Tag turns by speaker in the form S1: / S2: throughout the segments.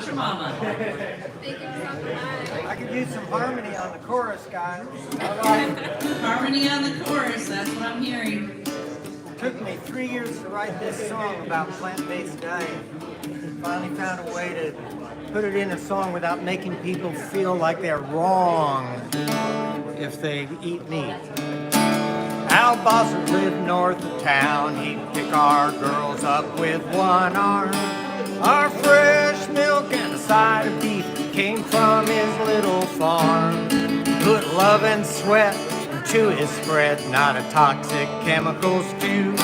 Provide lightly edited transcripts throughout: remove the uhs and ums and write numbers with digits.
S1: Pachamama.
S2: Thank you so much.
S3: I could use some harmony on the chorus, guys.
S1: Harmony on the chorus, that's what I'm hearing.
S3: It took me 3 years to write this song about plant-based diet. Finally found a way to put it in a song without making people feel like they're wrong if they eat meat. Al Bosser lived north of town. He'd pick our girls up with one arm. Our fresh milk and a side of beef came from his little farm. Put love and sweat into his spread, not a toxic chemicals too.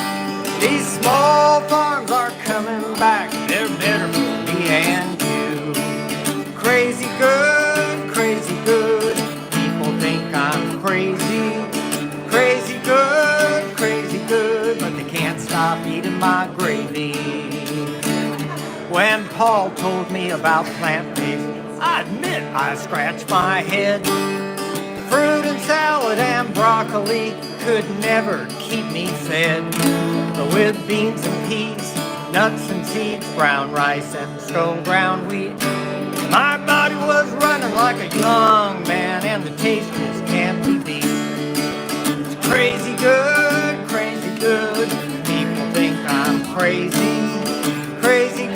S3: These small farms are coming back. They're better for me and you. Crazy good, crazy good. People think I'm crazy. Crazy good, but they can't stop eating my gravy. When Paul told me about plant-based, I admit I scratched my head. Fruit and salad and broccoli could never keep me fed. But with beans and peas, nuts and seeds, brown rice and stone ground wheat, my body was running like a young man, and the taste just can't be beat. Crazy good, crazy good. People think I'm crazy. Crazy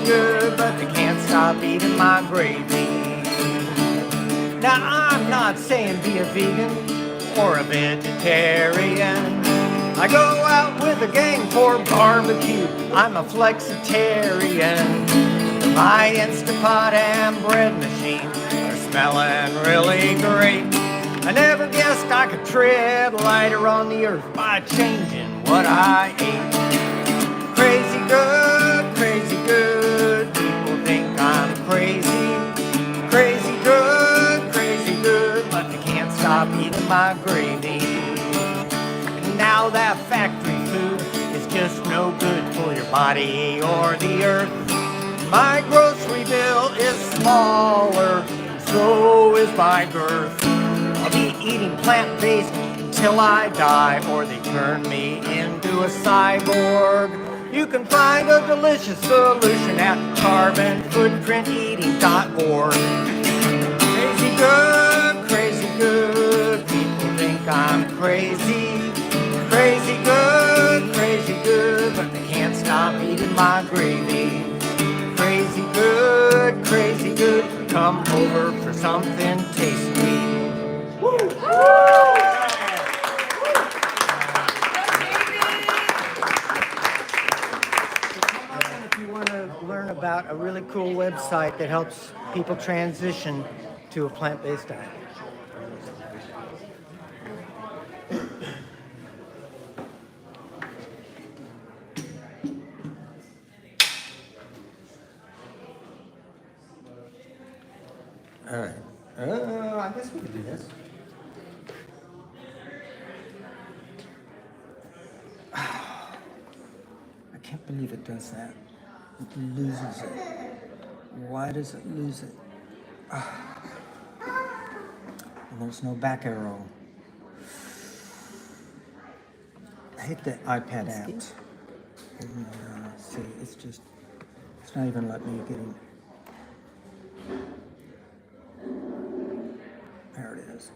S3: good, but they can't stop eating my gravy. Now I'm not saying be a vegan or a vegetarian. I go out with a gang for barbecue. I'm a flexitarian. My Instapot and bread machine are smelling really great. I never guessed I could tread lighter on the earth by changing what I ate. Crazy good, people think I'm crazy. Crazy good, but they can't stop eating my gravy. And now that factory food is just no good for your body or the earth. My grocery bill is smaller, so is my girth. I'll be eating plant-based until I die, or they turn me into a cyborg. You can find a delicious solution at carbonfootprinteating.org. Crazy good, people think I'm crazy. Crazy good, but they can't stop eating my gravy. Crazy good, come over for something tasty. Woo! If you want to learn about a really cool website that helps people transition to a plant-based diet. All right. I guess we could do this. I can't believe it does that. It loses it. Why does it lose it? And there's no back arrow. I hate the iPad apps. See, it's not even letting me get in. There it is.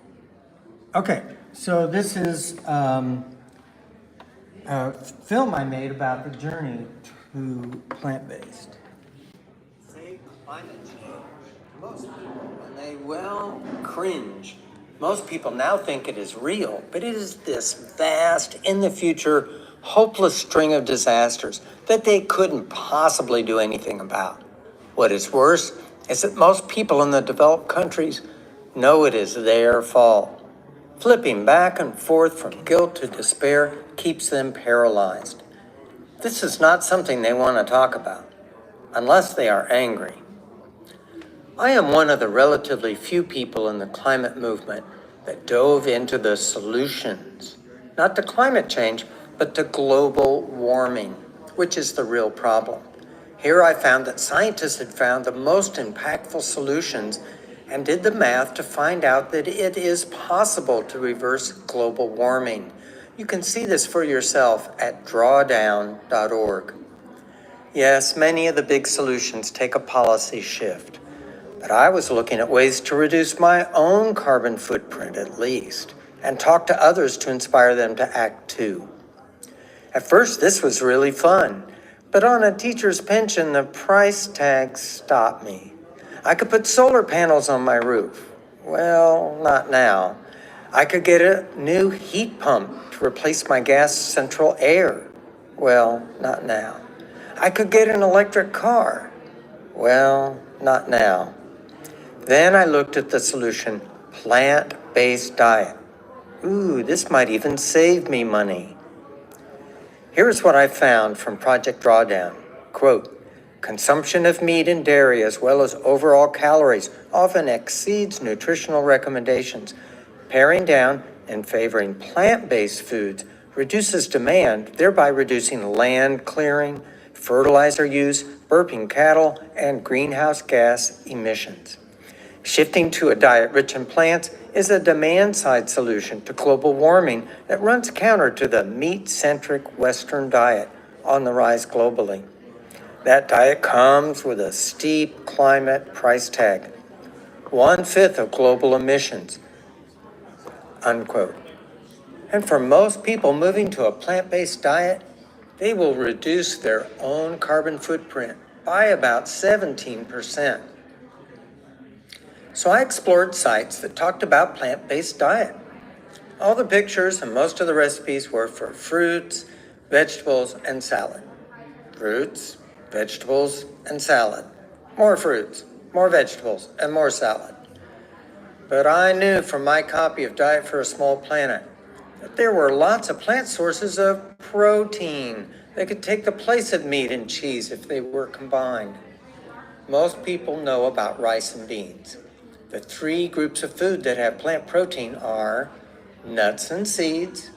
S3: Okay, so this is a film I made about the journey to plant-based.
S4: Say climate change. Most people, when they cringe. Most people now think it is real, but it is this vast, in the future, hopeless string of disasters that they couldn't possibly do anything about. What is worse is that most people in the developed countries know it is their fault. Flipping back and forth from guilt to despair keeps them paralyzed. This is not something they want to talk about, unless they are angry. I am one of the relatively few people in the climate movement that dove into the solutions, not to climate change, but to global warming, which is the real problem. Here I found that scientists had found the most impactful solutions and did the math to find out that it is possible to reverse global warming. You can see this for yourself at drawdown.org. Yes, many of the big solutions take a policy shift, but I was looking at ways to reduce my own carbon footprint at least, and talk to others to inspire them to act too. At first, this was really fun, but on a teacher's pension, the price tag stopped me. I could put solar panels on my roof. Well, not now. I could get a new heat pump to replace my gas central air. Well, not now. I could get an electric car. Well, not now. Then I looked at the solution, plant-based diet. Ooh, this might even save me money. Here's what I found from Project Drawdown. Quote, consumption of meat and dairy as well as overall calories often exceeds nutritional recommendations. Paring down and favoring plant-based foods reduces demand, thereby reducing land clearing, fertilizer use, burping cattle, and greenhouse gas emissions. Shifting to a diet rich in plants is a demand-side solution to global warming that runs counter to the meat-centric Western diet on the rise globally. That diet comes with a steep climate price tag, 1/5 of global emissions, unquote. And for most people moving to a plant-based diet, they will reduce their own carbon footprint by about 17%. So I explored sites that talked about plant-based diet. All the pictures and most of the recipes were for fruits, vegetables, and salad. Fruits, vegetables, and salad. More fruits, more vegetables, and more salad. But I knew from my copy of Diet for a Small Planet that there were lots of plant sources of protein that could take the place of meat and cheese if they were combined. Most people know about rice and beans. The 3 groups of food that have plant protein are nuts and seeds,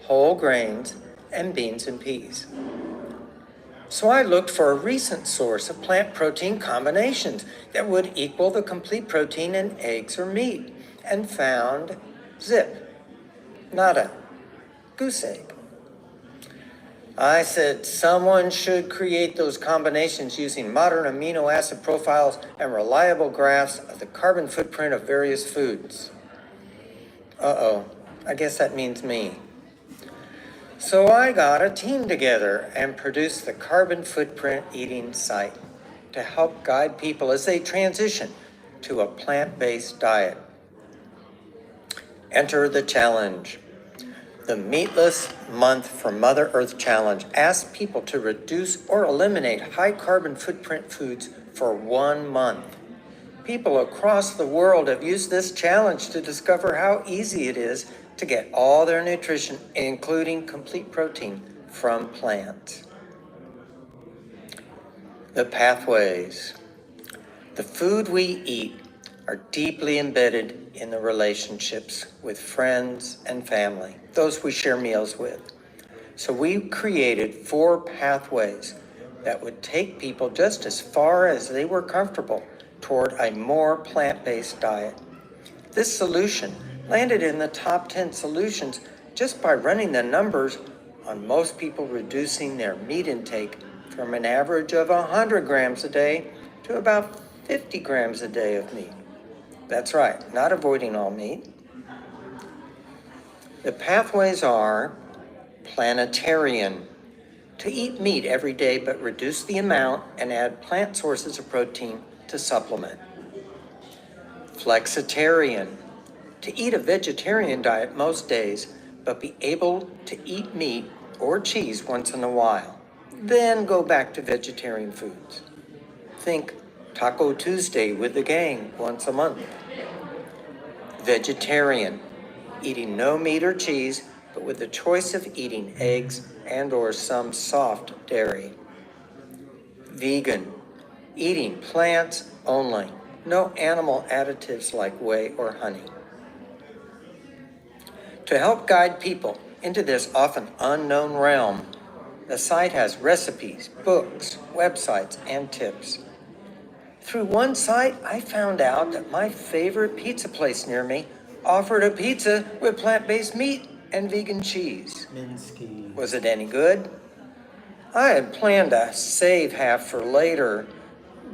S4: whole grains, and beans and peas. So I looked for a recent source of plant protein combinations that would equal the complete protein in eggs or meat, and found zip, nada, goose egg. I said someone should create those combinations using modern amino acid profiles and reliable graphs of the carbon footprint of various foods. I guess that means me. So I got a team together and produced the Carbon Footprint Eating Site to help guide people as they transition to a plant-based diet. Enter the challenge. The Meatless Month for Mother Earth Challenge asks people to reduce or eliminate high carbon footprint foods for 1 month. People across the world have used this challenge to discover how easy it is to get all their nutrition, including complete protein, from plants. The pathways. The food we eat are deeply embedded in the relationships with friends and family, those we share meals with. So we created 4 pathways that would take people just as far as they were comfortable toward a more plant-based diet. This solution landed in the top 10 solutions just by running the numbers on most people reducing their meat intake from an average of 100 grams a day to about 50 grams a day of meat. That's right, not avoiding all meat. The pathways are planetarian, to eat meat every day but reduce the amount and add plant sources of protein to supplement. Flexitarian, to eat a vegetarian diet most days but be able to eat meat or cheese once in a while, then go back to vegetarian foods. Think Taco Tuesday with the gang once a month. Vegetarian, eating no meat or cheese, but with the choice of eating eggs and or some soft dairy. Vegan, eating plants only, no animal additives like whey or honey. To help guide people into this often unknown realm, the site has recipes, books, websites, and tips. Through one site, I found out that my favorite pizza place near me offered a pizza with plant-based meat and vegan cheese.
S3: Minsky.
S4: Was it any good? I had planned to save half for later,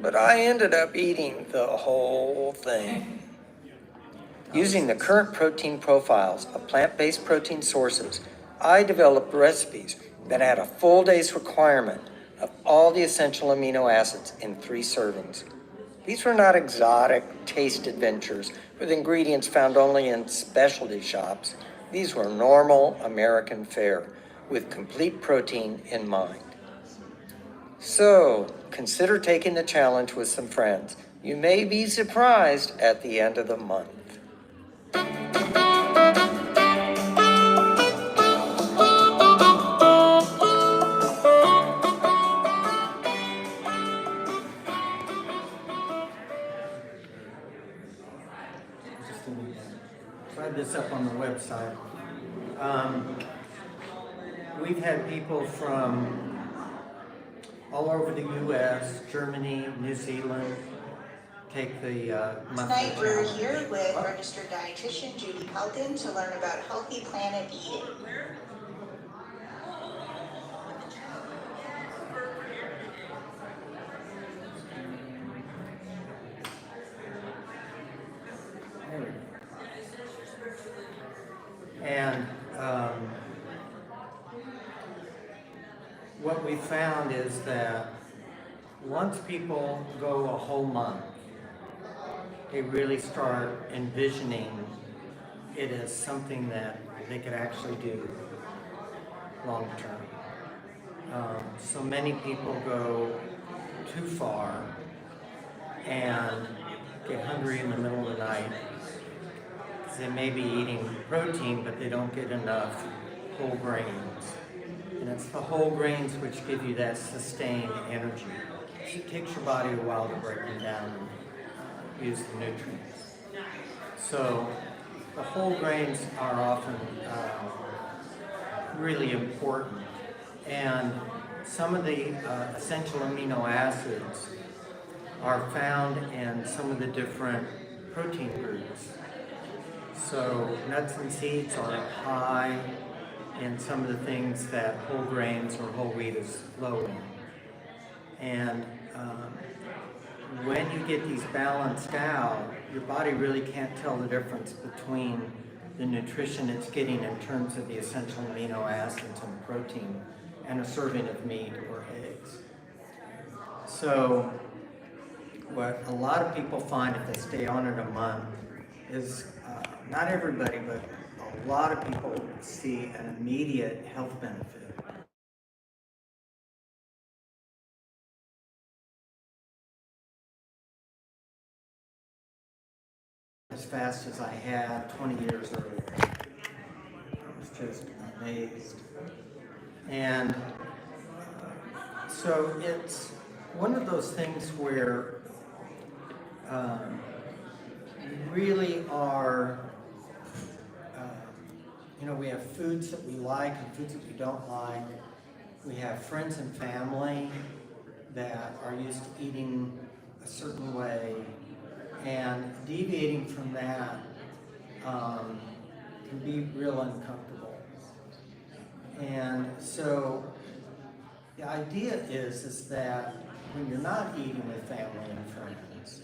S4: but I ended up eating the whole thing. Using the current protein profiles of plant-based protein sources, I developed recipes that had a full day's requirement of all the essential amino acids in 3 servings. These were not exotic taste adventures with ingredients found only in specialty shops. These were normal American fare with complete protein in mind. So, consider taking the challenge with some friends. You may be surprised at the end of the month.
S3: Tried this up on the website. We've had people from all over the U.S., Germany, New Zealand, take the monthly
S5: Tonight we're
S3: challenge.
S5: here with registered dietitian Judy Pelton to learn about healthy planet eating.
S3: There we go. And what we found is that once people go a whole month, they really start envisioning it as something that they could actually do long term. So many people go too far and get hungry in the middle of the night. They may be eating protein, but they don't get enough whole grains. And it's the whole grains which give you that sustained energy. It takes your body a while to break them down and use the nutrients. So the whole grains are often really important. And some of the essential amino acids are found in some of the different protein groups. So nuts and seeds are high in some of the things that whole grains or whole wheat is low in. And when you get these balanced out, your body really can't tell the difference between the nutrition it's getting in terms of the essential amino acids and protein and a serving of meat or eggs. So what a lot of people find if they stay on it a month is not everybody, but a lot of people see an immediate health benefit. As fast as I had 20 years earlier. I was just amazed. And so it's one of those things where we really are, we have foods that we like and foods that we don't like. We have friends and family that are used to eating a certain way, and deviating from that can be real uncomfortable. And so the idea is that when you're not eating with family and friends,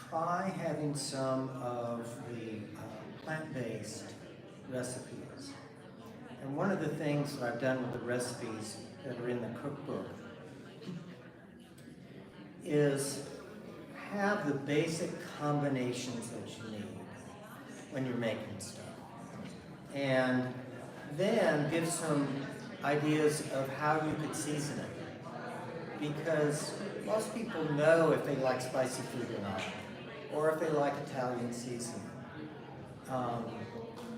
S3: try having some of the plant-based recipes. And one of the things that I've done with the recipes that are in the cookbook is have the basic combinations that you need when you're making stuff. And then give some ideas of how you could season it. Because most people know if they like spicy food or not, or if they like Italian seasoning.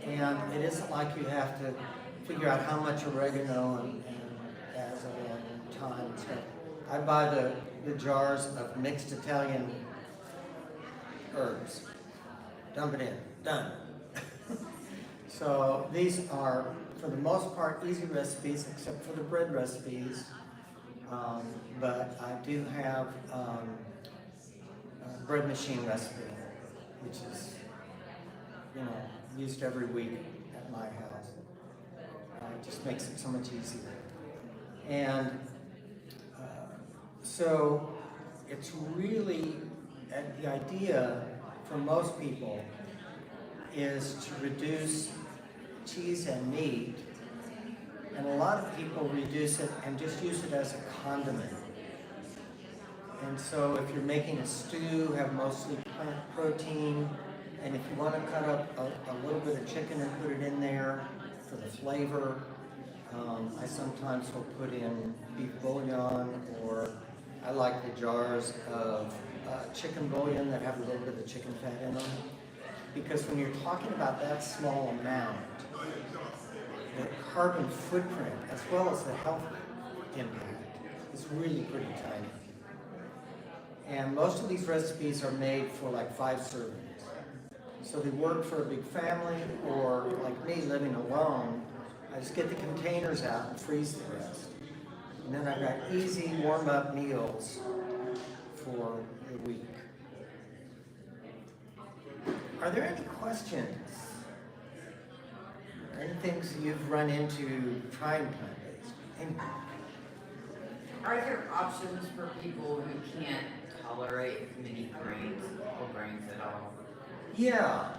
S3: And it isn't like you have to figure out how much oregano and basil and thyme and stuff. I buy the jars of mixed Italian herbs. Dump it in. Done. So these are, for the most part, easy recipes, except for the bread recipes. But I do have a bread machine recipe, which is, used every week at my house. It just makes it so much easier. And so it's really, the idea for most people is to reduce cheese and meat, and a lot of people reduce it and just use it as a condiment. And so if you're making a stew, have mostly plant protein, and if you want to cut up a little bit of chicken and put it in there for the flavor, I sometimes will put in beef bouillon, or I like the jars of chicken bouillon that have a little bit of chicken fat in them. Because when you're talking about that small amount, the carbon footprint as well as the health impact is really pretty tiny. And most of these recipes are made for like 5 servings. So they work for a big family, or like me living alone, I just get the containers out and freeze the rest. And then I've got easy warm-up meals for the week. Are there any questions? Or any things you've run into trying plant-based? Any?
S6: Are there options for people who can't tolerate many grains or grains at all?
S3: Yeah,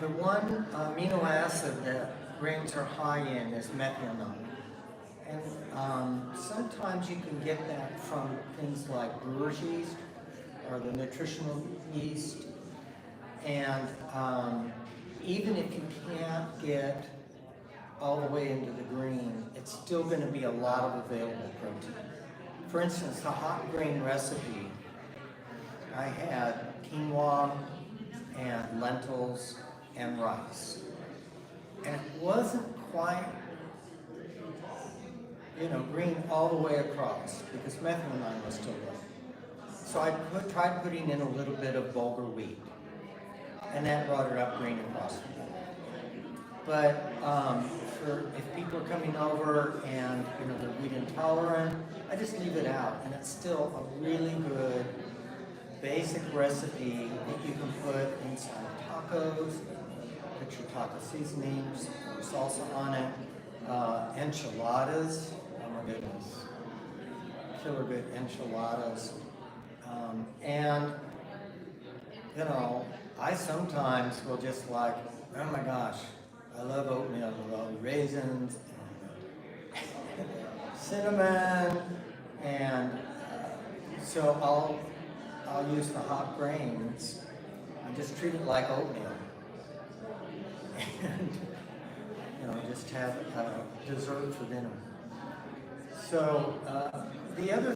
S3: the one amino acid that grains are high in is methionine. And sometimes you can get that from things like brewer's yeast or the nutritional yeast. And even if you can't get all the way into the green, it's still going to be a lot of available protein. For instance, the hot grain recipe, I had quinoa and lentils and rice. And it wasn't quite, green all the way across because methionine was still low. So I tried putting in a little bit of bulgur wheat, and that brought it up green across the board. But if people are coming over and they're wheat intolerant, I just leave it out, and it's still a really good basic recipe that you can put inside tacos. Put your taco seasonings or salsa on it. Enchiladas, oh my goodness, killer good enchiladas. And I sometimes will just like, oh my gosh, I love oatmeal with all the raisins and cinnamon, and so I'll use the hot grains and just treat it like oatmeal, and just have a dessert for dinner. So the other